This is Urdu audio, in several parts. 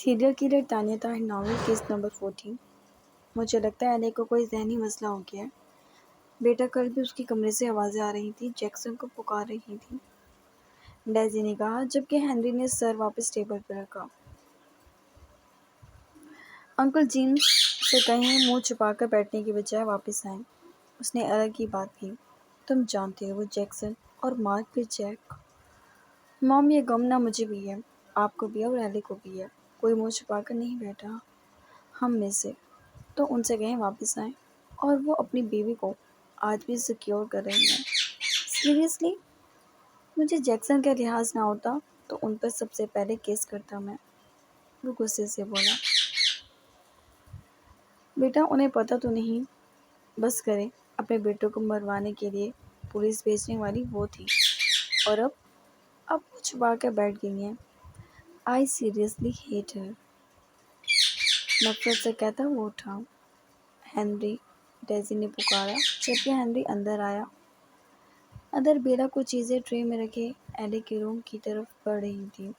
Serial killer Tania Tahir novel case number 14۔ مجھے لگتا ہے ایلے کو کوئی ذہنی مسئلہ ہو گیا ہے۔ بیٹا کل بھی اس کے کمرے سے آوازیں آ رہی تھیں، جیکسن کو پکار رہی تھی، ڈیزی نے کہا جبکہ ہنری نے سر واپس ٹیبل پر رکھا۔ انکل جیمز سے کہیں منہ چھپا کر بیٹھنے کی بجائے واپس آئیں۔ اس نے الگ ہی بات کی، تم جانتے ہو وہ جیکسن اور مارک پھر جیک۔ مام یہ غم نہ مجھے بھی ہے، آپ کو بھی ہے اور ایلے کو بھی ہے۔ کوئی منہ چھپا کر نہیں بیٹھا ہم میں سے، تو ان سے کہیں واپس آئیں۔ اور وہ اپنی بیوی کو آج بھی سیکیور کر رہی ہیں۔ سیریسلی؟ مجھے جیکسن کا لحاظ نہ ہوتا تو ان پر سب سے پہلے کیس کرتا میں، وہ غصے سے بولا۔ بیٹا انہیں پتہ تو نہیں، بس کریں، اپنے بیٹوں کو مروانے کے لیے پولیس بھیجنے والی وہ تھی، اور اب وہ چھپا کر بیٹھ گئی ہیں۔ آئی سیریسلی ہیٹ ہر، نفرت سے کہتا وہ اٹھا۔ ہنری، ڈیزی نے پکارا جبکہ ہنری اندر آیا۔ ادھر بیلا کچھ چیزیں ٹرے میں رکھے ایلے کے روم کی طرف بڑھ رہی تھی۔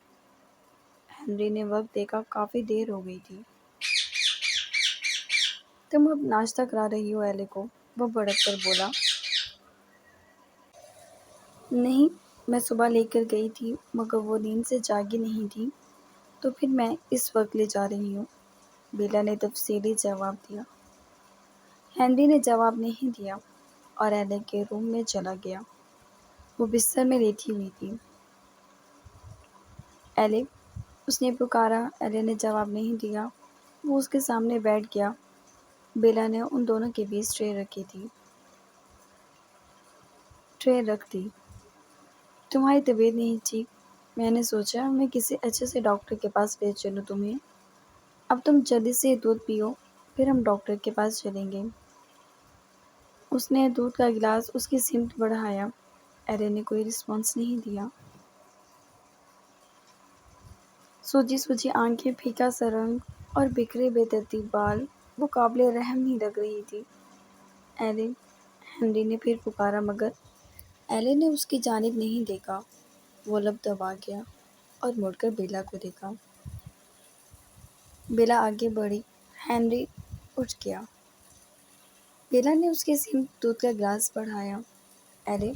ہنری نے وقت دیکھا، کافی دیر ہو گئی تھی۔ تم اب ناشتہ کرا رہی ہو ایلے کو، وہ بھڑک کر بولا۔ نہیں، میں صبح لے کر گئی تھی مگر وہ نیند سے جاگی نہیں تھی تو پھر میں اس وقت لے جا رہی ہوں، بیلا نے تفصیلی جواب دیا۔ ہنری نے جواب نہیں دیا اور ایلے کے روم میں چلا گیا۔ وہ بستر میں لیٹی ہوئی تھی۔ ایلے، اس نے پکارا۔ ایلے نے جواب نہیں دیا۔ وہ اس کے سامنے بیٹھ گیا۔ بیلا نے ان دونوں کے بیچ ٹرے رکھ دی۔ تمہاری طبیعت نہیں ٹھیک، میں نے سوچا میں کسی اچھے سے ڈاکٹر کے پاس لے چلوں تمہیں۔ اب تم جلدی سے دودھ پیو، پھر ہم ڈاکٹر کے پاس چلیں گے۔ اس نے دودھ کا گلاس اس کی سمت بڑھایا۔ ایلے نے کوئی رسپانس نہیں دیا۔ سوجی سوجی آنکھیں، پھیکا سا رنگ اور بکھرے بے ترتیب بال، وہ قابل رحم نہیں لگ رہی تھی۔ ایلے، ہنری نے پھر پکارا مگر ایلے نے اس کی جانب نہیں دیکھا۔ وہ لب دبا گیا اور مڑ کر بیلا کو دیکھا۔ بیلا آگے بڑھی۔ ہنری اٹھ گیا۔ بیلا نے اس کی سمت دودھ کا گلاس بڑھایا۔ ایلے،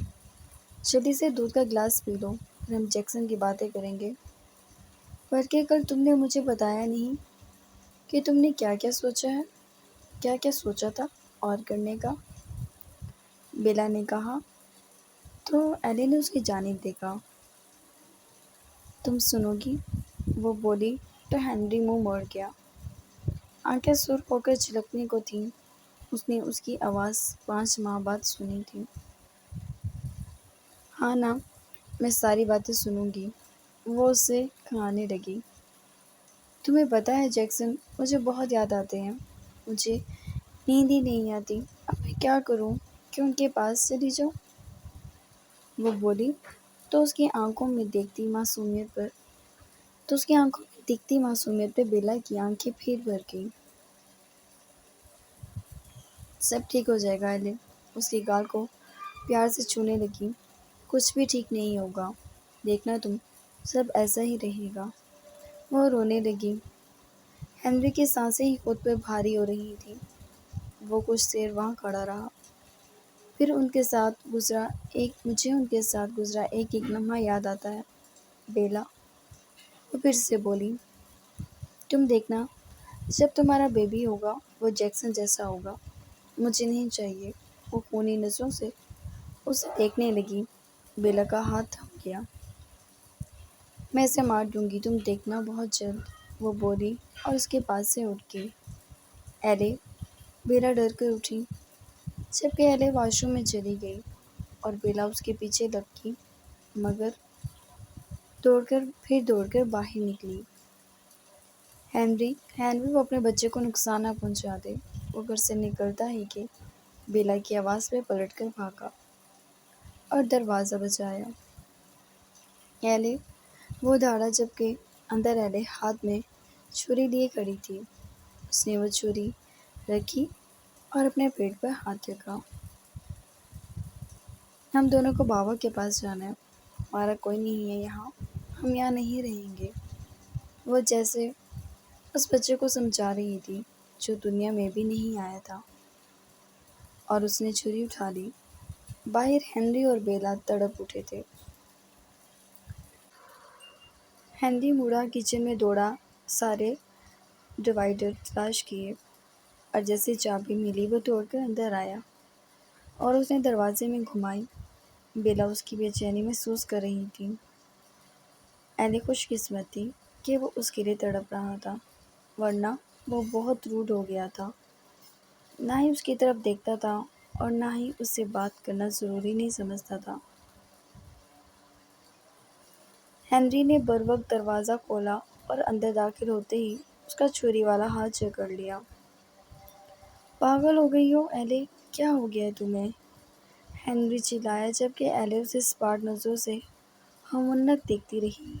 جلدی سے دودھ کا گلاس پی لو، پھر ہم جیکسن کی باتیں کریں گے۔ بلکہ کل تم نے مجھے بتایا نہیں کہ تم نے کیا کیا سوچا ہے، کیا کیا سوچا تھا اور کرنے کا، بیلا نے کہا۔ تو ایلے نے اس کی جانب دیکھا۔ تم سنو گی، وہ بولی تو ہنری منہ موڑ گیا۔ آنکھیں سرخ ہو کر جھلکنے کو تھیں۔ اس نے اس کی آواز 5 ماہ بعد سنی تھی۔ ہاں نا، میں ساری باتیں سنوں گی، وہ اسے کھلانے لگی۔ تمہیں پتہ ہے جیکسن، مجھے بہت یاد آتے ہیں، مجھے نیند ہی نہیں آتی، اب میں کیا کروں کہ ان کے پاس چلی جاؤں، وہ بولی تو اس کی آنکھوں میں دیکھتی معصومیت پہ بیلا کی آنکھیں پھر بھر گئیں۔ سب ٹھیک ہو جائے گا ایلے، اس کی گال کو پیار سے چھونے لگی۔ کچھ بھی ٹھیک نہیں ہوگا، دیکھنا تم، سب ایسا ہی رہے گا۔ وہ رونے لگی۔ ہنری کی سانسیں ہی خود پر بھاری ہو رہی تھیں۔ وہ کچھ دیر وہاں کھڑا رہا، پھر مجھے ان کے ساتھ گزرا ایک لمحہ یاد آتا ہے، بیلا، وہ پھر سے بولی۔ تم دیکھنا، جب تمہارا بیبی ہوگا وہ جیکسن جیسا ہوگا، مجھے نہیں چاہیے۔ وہ خونی نظروں سے اسے دیکھنے لگی۔ بیلا کا ہاتھ تھم گیا۔ میں اسے مار دوں گی، تم دیکھنا بہت جلد، وہ بولی اور اس کے پاس سے اٹھ گئی۔ ایلے، بیلا ڈر کر اٹھی، جبکہ ایلے واش روم میں چلی گئی اور بیلا اس کے پیچھے لگ گئی مگر دوڑ کر باہر نکلی۔ ہنری، وہ اپنے بچے کو نقصان نہ پہنچا دے، وہ گھر سے نکلتا ہی کہ بیلا کی آواز پہ پلٹ کر بھاگا اور دروازہ بجایا۔ ایلے، وہ دھاڑا جبکہ اندر ایلے ہاتھ میں چھری لیے کھڑی تھی۔ اس نے وہ چھری رکھی اور اپنے پیٹ پر ہاتھ رکھا۔ ہم دونوں کو بابا کے پاس جانا ہے، ہمارا کوئی نہیں ہے یہاں، ہم یہاں نہیں رہیں گے۔ وہ جیسے اس بچے کو سمجھا رہی تھی جو دنیا میں بھی نہیں آیا تھا، اور اس نے چھری اٹھا لی۔ باہر ہنری اور بیلا تڑپ اٹھے تھے۔ ہنری مڑا، کچن میں دوڑا، سارے ڈیوائڈر تلاش کیے، اور جیسے چابی ملی وہ دوڑ کر اندر آیا اور اس نے دروازے میں گھمائی۔ بیلا اس کی بے چینی محسوس کر رہی تھی۔ ایلی خوش قسمت تھی کہ وہ اس کے لیے تڑپ رہا تھا، ورنہ وہ بہت روڈ ہو گیا تھا۔ نہ ہی اس کی طرف دیکھتا تھا اور نہ ہی اس سے بات کرنا ضروری نہیں سمجھتا تھا۔ ہنری نے بروقت دروازہ کھولا اور اندر داخل ہوتے ہی اس کا چھری والا ہاتھ جکڑ لیا۔ پاگل ہو گئی ہو ایلی، کیا ہو گیا ہے تمہیں؟ ہنری چلایا، جبکہ ایلی اسے سپاٹ نظروں سے ہمنک دیکھتی رہی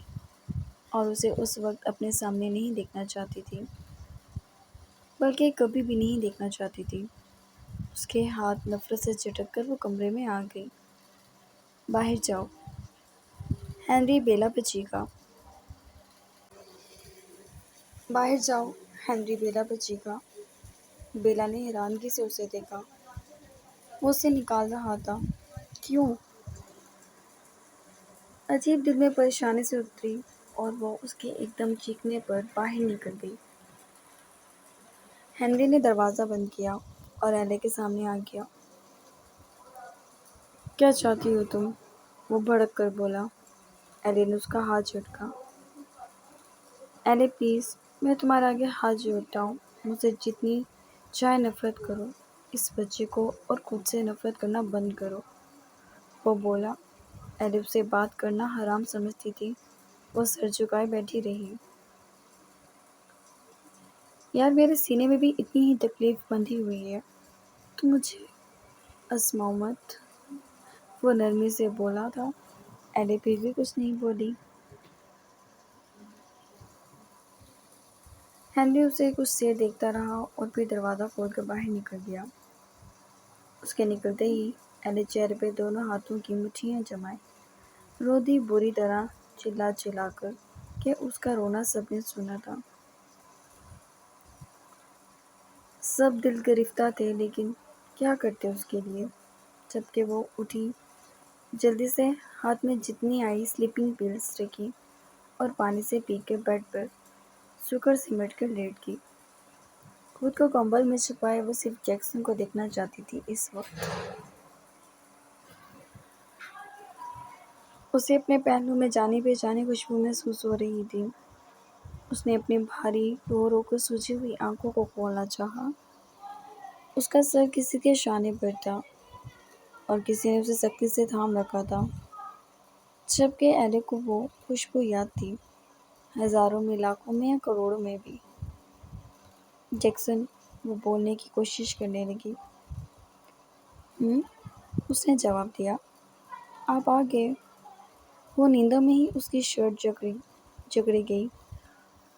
اور اسے اس وقت اپنے سامنے نہیں دیکھنا چاہتی تھی، بلکہ کبھی بھی نہیں دیکھنا چاہتی تھی۔ اس کے ہاتھ نفرت سے جھٹک کر وہ کمرے میں آ گئی۔ باہر جاؤ، ہنری بیلا پہ چیخا۔ باہر جاؤ، ہنری بیلا پہ چیخا۔ بیلا نے حیرانگی سے اسے دیکھا۔ وہ اسے نکال رہا تھا۔ کیوں؟ عجیب دل میں پریشانی سے اتری اور وہ اس کے ایک دم چیخنے پر باہر نکل گئی۔ ہنری نے دروازہ بند کیا اور ایلی کے سامنے آ گیا۔ کیا چاہتی ہو تم؟ وہ بھڑک کر بولا۔ ایلی نے اس کا ہاتھ جھٹکا۔ ایلی پلیز، میں تمہارے آگے ہاتھ جوڑتا ہوں، مجھ سے جتنی چاہے نفرت کرو، اس بچے کو اور خود سے نفرت کرنا بند کرو، وہ بولا۔ ایلی اسے بات کرنا حرام سمجھتی تھی۔ وہ سر جھکائے بیٹھی رہی۔ یار میرے سینے میں بھی اتنی ہی تکلیف بندھی ہوئی ہے، تو مجھے آزماؤ مت، وہ نرمی سے بولا تھا۔ ایلی پھر بھی کچھ نہیں بولی۔ ہنری اسے کچھ دیر دیکھتا رہا اور پھر دروازہ کھول کر باہر نکل گیا۔ اس کے نکلتے ہی ایلی چہرے پہ دونوں ہاتھوں کی مٹھیاں جمائے رو دی، بری طرح چلا چلا کر کہ اس کا رونا سب نے سنا تھا۔ سب دل گرفتہ تھے، لیکن کیا کرتے اس کے لیے۔ جبکہ وہ اٹھی، جلدی سے ہاتھ میں جتنی آئی سلیپنگ پلز رکھی اور پانی سے پی کے بیڈ پر سکڑ سمیٹ کر لیٹ گئی۔ خود کو کمبل میں چھپائے وہ صرف جیکسن کو دیکھنا چاہتی تھی اس وقت۔ اسے اپنے پہلو میں جانی پہچانی خوشبو محسوس ہو رہی تھی۔ اس نے اپنی بھاری رو رو کر سوجی ہوئی آنکھوں کو کھولنا چاہا۔ اس کا سر کسی کے شانے پر تھا اور کسی نے اسے سختی سے تھام رکھا تھا، جبکہ ایلی کو وہ خوشبو یاد تھی، ہزاروں میں، لاکھوں میں یا کروڑوں میں بھی۔ جیکسن، وہ بولنے کی کوشش کرنے لگی۔ اس نے جواب دیا۔ آپ آ گئے۔ وہ نیندوں میں ہی اس کی شرٹ جکڑی گئی۔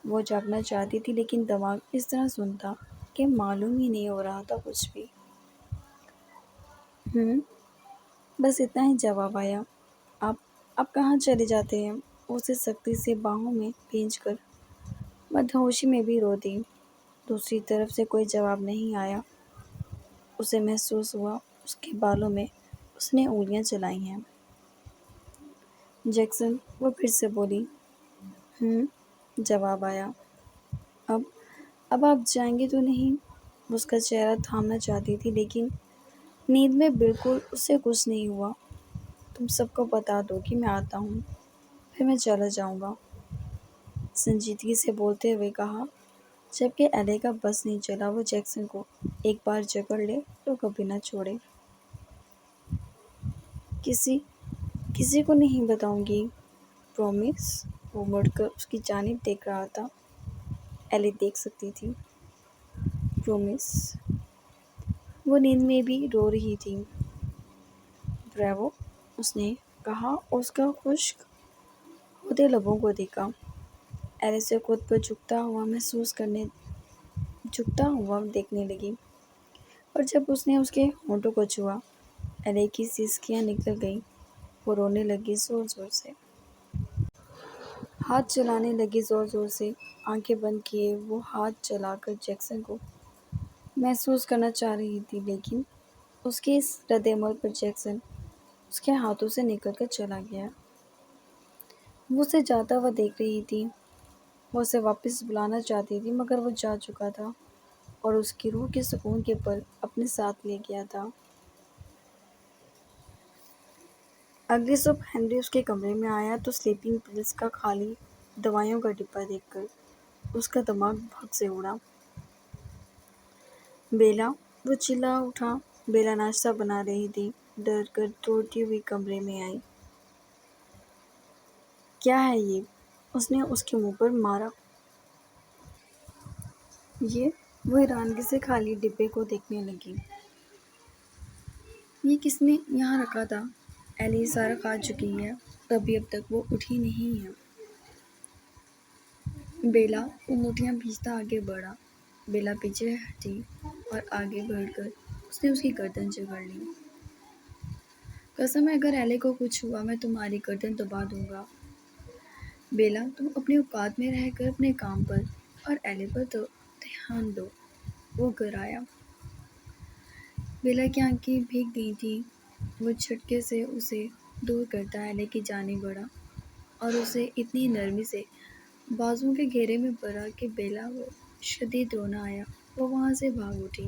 وہ جاگنا چاہتی تھی لیکن دماغ اس طرح سن تھا کہ معلوم ہی نہیں ہو رہا تھا کچھ بھی۔ بس اتنا ہی جواب آیا۔ آپ کہاں چلے جاتے ہیں؟ وہ اسے سختی سے باہوں میں بھینچ کر مدہوشی میں بھی رو دی۔ دوسری طرف سے کوئی جواب نہیں آیا۔ اسے محسوس ہوا اس کے بالوں میں اس نے انگلیاں چلائی ہیں۔ جیکسن، وہ پھر سے بولی۔ جواب آیا۔ اب آپ جائیں گے تو نہیں؟ وہ اس کا چہرہ تھامنا چاہتی تھی لیکن نیند میں بالکل اس سے کچھ نہیں ہوا۔ تم سب کو بتا دو کہ میں آتا ہوں، پھر میں چلا جاؤں گا، سنجیدگی سے بولتے ہوئے کہا، جبکہ ایلی کا بس نہیں چلا۔ وہ جیکسن کو ایک بار جکڑ لے تو کبھی نہ چھوڑے۔ کسی کو نہیں بتاؤں گی، پرومس؟ وہ مڑ کر اس کی جانب دیکھ رہا تھا۔ ایلی دیکھ سکتی تھی۔ پرومس؟ وہ نیند میں بھی رو رہی تھی۔ بریوو، اس نے کہا اور اس کا خشک ہوتے لبوں کو دیکھا۔ ایلی سے خود پر جھکتا ہوا دیکھنے لگی، اور جب اس نے اس کے ہونٹوں کو چھوا، ایلی کی سسکیاں نکل گئیں۔ وہ رونے لگی زور زور سے۔ ہاتھ چلانے لگی زور زور سے، آنکھیں بند کیے وہ ہاتھ چلا کر جیکسن کو محسوس کرنا چاہ رہی تھی، لیکن اس کے اس رد عمل پر جیکسن اس کے ہاتھوں سے نکل کر چلا گیا۔ وہ اسے جاتا ہوا دیکھ رہی تھی، وہ اسے واپس بلانا چاہتی تھی مگر وہ جا چکا تھا اور اس کی روح کے سکون کے پل اپنے ساتھ لے گیا تھا۔ اگلی صبح ہنری اس کے کمرے میں آیا تو سلیپنگ پلز کا خالی دوائیوں کا ڈبہ دیکھ کر اس کا دماغ بھگ سے اڑا۔ بیلا، وہ چلا اٹھا۔ بیلا ناشتہ بنا رہی تھی، ڈر کر دوڑتی ہوئی کمرے میں آئی۔ کیا ہے یہ؟ اس نے اس کے منہ پر مارا۔ یہ وہ حیرانگی سے خالی ڈبے کو دیکھنے لگی۔ یہ کس نے یہاں رکھا تھا؟ ایلی سارا کھا چکی ہے، اب تک وہ اٹھی نہیں ہے۔ بیلا، وہ مٹھیاں بھیجتا آگے بڑھا۔ بیلا پیچھے ہٹی اور آگے بڑھ کر اس نے اس کی گردن جکڑ لی۔ قسم ہے اگر ایلی کو کچھ ہوا میں تمہاری گردن دبا دوں گا۔ بیلا، تم اپنی اوقات میں رہ کر اپنے کام پر اور ایلی پر دھیان دو، وہ گرایا۔ بیلا کی آنکھیں بھیگ گئی تھیں، وہ جھٹکے سے اسے دور کرتا ایلی کی جانب بڑھا اور اسے اتنی نرمی سے بازوؤں کے گھیرے میں بھرا کہ بیلا کو شدید رونا آیا، وہ وہاں سے بھاگ اٹھی۔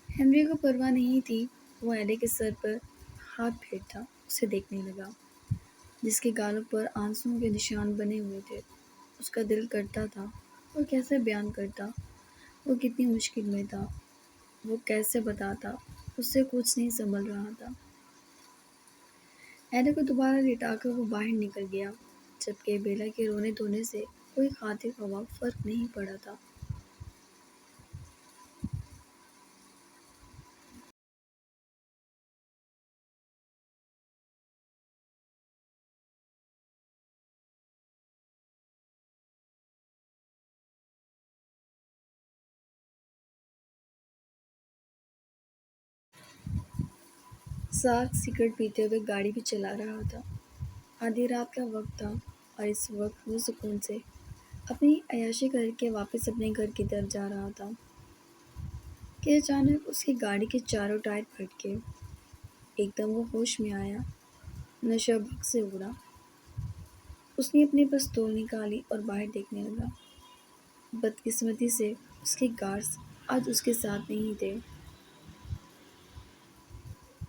ہنری کو پرواہ نہیں تھی، وہ ایلی کے سر پر ہاتھ پھیرتا اسے دیکھنے لگا، جس کے گالوں پر آنسوؤں کے نشان بنے ہوئے تھے۔ اس کا دل کرتا تھا وہ کیسے بیان کرتا، وہ کتنی مشکل میں تھا، وہ کیسے بتاتا، اس سے کچھ نہیں سنبھل رہا تھا۔ ایلی کو دوبارہ لٹا کر وہ باہر نکل گیا، جبکہ بیلا کے رونے دھونے سے کوئی خاطر خواہ فرق نہیں پڑا تھا۔ سارک سگریٹ پیتے ہوئے گاڑی بھی چلا رہا تھا۔ آدھی رات کا وقت تھا اور اس وقت وہ سکون سے اپنی عیاشی کر کے واپس اپنے گھر کی طرف جا رہا تھا کہ اچانک اس کی گاڑی کے چاروں ٹائر پھٹ گئے۔ ایک دم وہ ہوش میں آیا، نشہ بھگ سے اڑا۔ اس نے اپنی پستول نکالی اور باہر دیکھنے لگا۔ بدقسمتی سے اس کے گارڈز آج اس کے ساتھ نہیں تھے،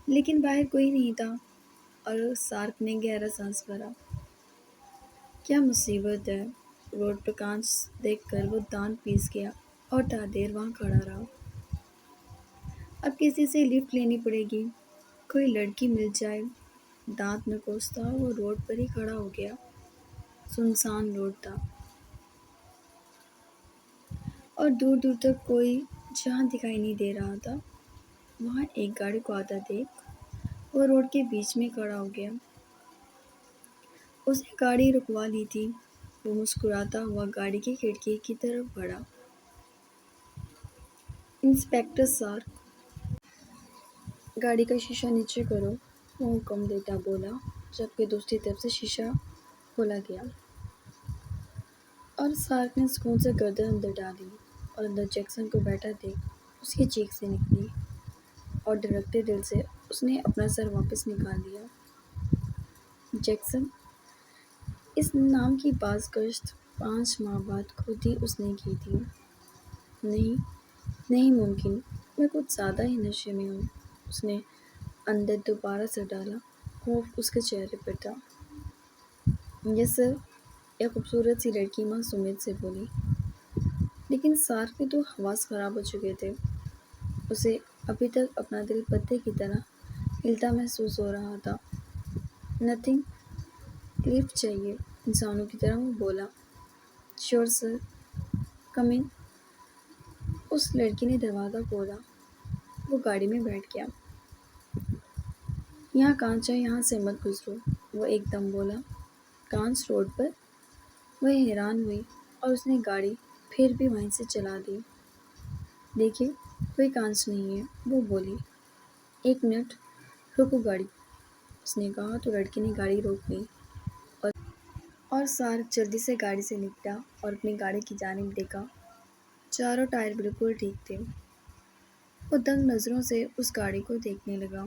لیکن باہر کوئی نہیں تھا اور سارک نے گہرا سانس بھرا۔ کیا مصیبت ہے! روڈ پر کانچ دیکھ کر وہ دانت پیس گیا اور تا دیر وہاں کھڑا رہا۔ اب کسی سے لفٹ لینی پڑے گی، کوئی لڑکی مل جائے۔ دانت میں کوستا وہ روڈ پر ہی کھڑا ہو گیا۔ سنسان روڈ تھا اور دور دور تک کوئی جہاں دکھائی نہیں دے رہا تھا۔ وہاں ایک گاڑی کو آتا دیکھ وہ روڈ کے بیچ میں کھڑا ہو گیا۔ اس نے گاڑی رکوا لی تھی۔ وہ مسکراتا ہوا گاڑی کی کھڑکی کی طرف بڑھا۔ انسپکٹر سارک، گاڑی کا شیشہ نیچے کرو، وہ حکم دیتا بولا، جبکہ دوسری طرف سے شیشہ کھولا گیا اور سارک نے سکون سے گردن اندر ڈالی اور اندر جیکسن کو بیٹھا دیکھ اس کی چیخ سے نکلی اور دھڑکتے دل سے اس نے اپنا سر واپس نکال لیا۔ جیکسن، اس نام کی باز گشت 5 ماہ بعد خود ہی اس نے کی تھی۔ نہیں، نہیں ممکن، میں کچھ زیادہ ہی نشے میں ہوں۔ اس نے اندر دوبارہ سر ڈالا، خوف اس کے چہرے پر تھا۔ یس سر، ایک خوبصورت سی لڑکی معصومیت سے بولی۔ لیکن سارک کے تو حواس خراب ہو چکے تھے، اسے ابھی تک اپنا دل پتے کی طرح ہلتا محسوس ہو رہا تھا۔ نتھنگ، لفٹ چاہیے، انسانوں کی طرح وہ بولا۔ شیور سر، کم ان۔ اس لڑکی نے دروازہ کھولا، وہ گاڑی میں بیٹھ گیا۔ یہاں کانچ ہے، یہاں سے مت گزرو، وہ ایک دم بولا۔ کانچ روڈ پر؟ وہ حیران ہوئی اور اس نے گاڑی پھر بھی وہیں سے چلا دی۔ دیکھیے، کوئی کانچ نہیں ہے، وہ بولی۔ ایک منٹ، روکو گاڑی، اس نے کہا تو لڑکی نے گاڑی روک لی۔ اور سارک جلدی سے گاڑی سے نکلا اور اپنی گاڑی کی جانب دیکھا۔ چاروں ٹائر بالکل ٹھیک تھے۔ وہ دنگ نظروں سے اس گاڑی کو دیکھنے لگا۔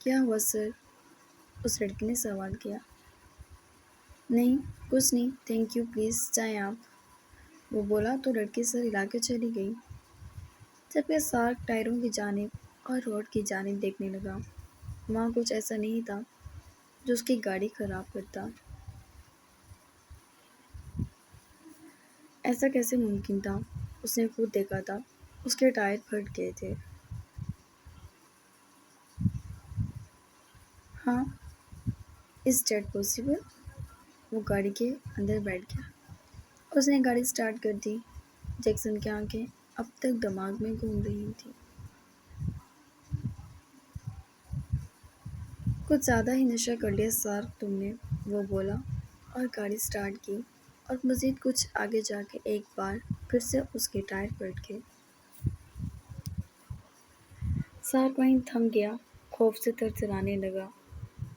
کیا ہوا سر؟ اس لڑکی نے سوال کیا۔ نہیں کچھ نہیں، تھینک یو، پلیز جائیں آپ، وہ بولا تو لڑکی سر ہلا کے چلی گئی۔ جبکہ سارک ٹائروں کی جانب اور روڈ کی جانب دیکھنے لگا۔ وہاں کچھ ایسا نہیں تھا جو اس کی گاڑی خراب کرتا۔ ایسا کیسے ممکن تھا؟ اس نے خود دیکھا تھا، اس کے ٹائر پھٹ گئے تھے۔ ہاں، از دیٹ پاسبل؟ وہ گاڑی کے اندر بیٹھ گیا۔ اس نے گاڑی سٹارٹ کر دی۔ جیکسن کی آنکھیں اب تک دماغ میں گھوم رہی تھیں۔ کچھ زیادہ ہی نشہ کر لیا سارک تم نے، وہ بولا اور گاڑی سٹارٹ کی، اور مزید کچھ آگے جا کے ایک بار پھر سے اس کے ٹائر پلٹ گئے۔ سارک وہیں تھم گیا، خوف سے تھرتھرانے لگا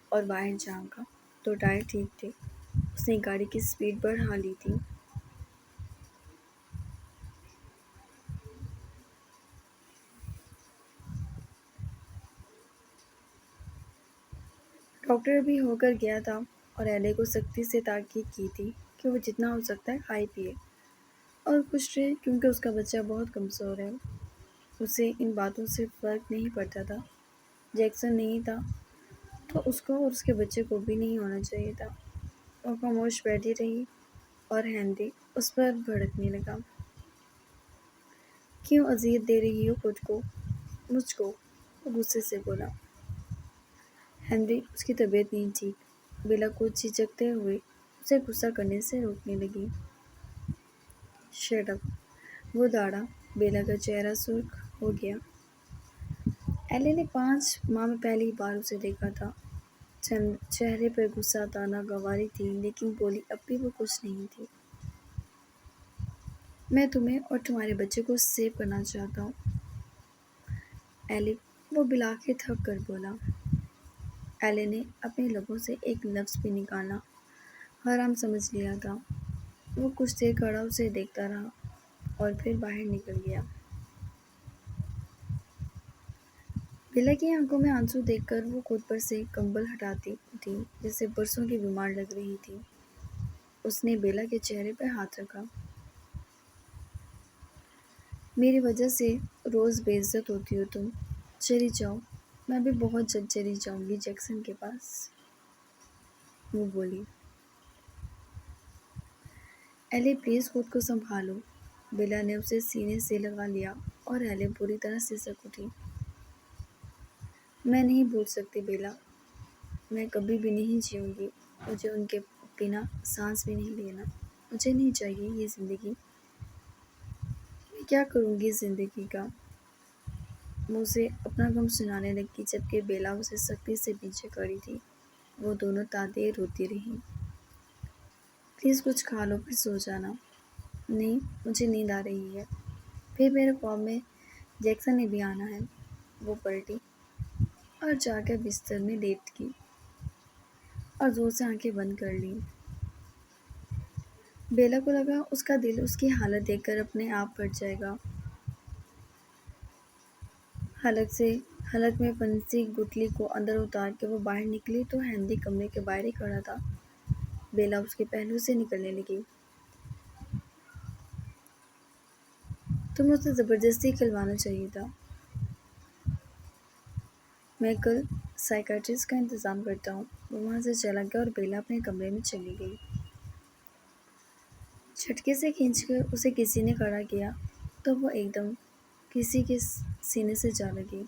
اور باہر جھانکا تو ٹائر ٹھیک تھے۔ اس نے گاڑی کی سپیڈ بڑھا لی تھی۔ ڈاکٹر بھی ہو کر گیا تھا اور ایلے کو سختی سے تاکید کی تھی کہ وہ جتنا ہو سکتا ہے کھائے پیے اور خوش رہے، کیونکہ اس کا بچہ بہت کمزور ہے۔ اسے ان باتوں سے فرق نہیں پڑتا تھا۔ جیکسن نہیں تھا تو اس کو اور اس کے بچے کو بھی نہیں ہونا چاہیے تھا۔ وہ خاموش بیٹھی رہی اور ہنری اس پر بھڑکنے لگا۔ کیوں اذیت دے رہی ہو خود کو، مجھ کو؟ وہ غصے سے بولا۔ ہنری، اس کی طبیعت نہیں ٹھیک، بیلا کو جھجکتے ہوئے اسے غصہ کرنے سے روکنے لگی۔ شٹ اپ، وہ داڑا۔ بیلا کا چہرہ سرخ ہو گیا۔ ایلے نے 5 ماہ میں پہلی بار اسے دیکھا تھا۔ چہرے پر غصہ تھا، ناگواری تھی، لیکن بولی اب بھی وہ خوش نہیں تھی۔ میں تمہیں اور تمہارے بچے کو سیو کرنا چاہتا ہوں ایلے، وہ بالآخر تھک کر بولا۔ ایلے نے اپنے لبوں سے ایک لفظ بھی نکالنا حرام سمجھ لیا تھا۔ وہ کچھ دیر کھڑا اسے دیکھتا رہا اور پھر باہر نکل گیا۔ بیلا کی آنکھوں میں آنسو دیکھ کر وہ خود پر سے کمبل ہٹاتی تھی جیسے برسوں کی بیمار لگ رہی تھی۔ اس نے بیلا کے چہرے پر ہاتھ رکھا۔ میری وجہ سے روز بے عزت ہوتی ہو تم، چلی جاؤ، میں بھی بہت جلد چلی جاؤں گی جیکسن کے پاس، وہ بولی۔ ایلے پلیز خود کو سنبھالو۔ بیلا نے اسے سینے سے لگا لیا اور ایلے بری طرح سسک اٹھی۔ میں نہیں بھول سکتی بیلا، میں کبھی بھی نہیں جیوں گی، مجھے ان کے بنا سانس بھی نہیں لینا، مجھے نہیں چاہیے یہ زندگی، میں کیا کروں گی زندگی کا؟ وہ اسے اپنا غم سنانے لگی جبکہ بیلا اسے سختی سے پیچھے کھڑی تھی۔ وہ دونوں تا دیر روتی رہیں۔ پلیز کچھ کھا لو پھر سو جانا۔ نہیں، مجھے نیند آ رہی ہے، پھر میرے خواب میں جیکسن نے بھی آنا ہے، وہ پلٹی اور جا کر بستر میں لیٹ گئی اور زور سے آنکھیں بند کر لیں۔ بیلا کو لگا اس کا دل اس کی حالت دیکھ کر اپنے آپ پھٹ جائے گا۔ حلق میں پھنسی گٹھلی کو اندر اتار کے وہ باہر نکلی تو ہنری کمرے کے باہر ہی کھڑا تھا۔ بیلا اس کے پہلو سے نکلنے لگی۔ تمہیں اسے زبردستی کھلوانا چاہیے تھا۔ میں کل سائیکیاٹرسٹ کا انتظام کرتا ہوں۔ وہ وہاں سے چلا گیا اور بیلا اپنے کمرے میں چلی گئی۔ جھٹکے سے کھینچ کر اسے کسی نے کھڑا کیا تو وہ ایک دم کسی کے سینے سے جا لگی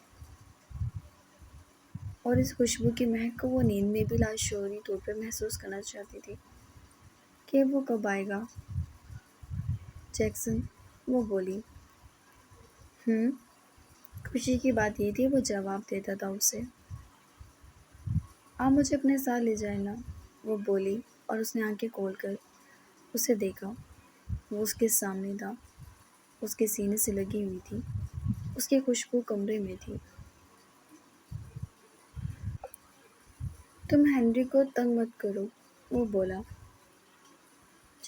اور اس خوشبو کی مہک کو وہ نیند میں بھی لاشعوری طور پر محسوس کرنا چاہتی تھی کہ وہ کب آئے گا۔ جیکسن، وہ بولی۔ خوشی کی بات یہ تھی وہ جواب دیتا تھا اسے۔ آپ مجھے اپنے ساتھ لے جائیں نا، وہ بولی اور اس نے آنکھیں کھول کر اسے دیکھا۔ وہ اس کے سامنے تھا، اس کے سینے سے لگی ہوئی تھی، اس کی خوشبو کمرے میں تھی۔ تم ہنری کو تنگ مت کرو، وہ بولا۔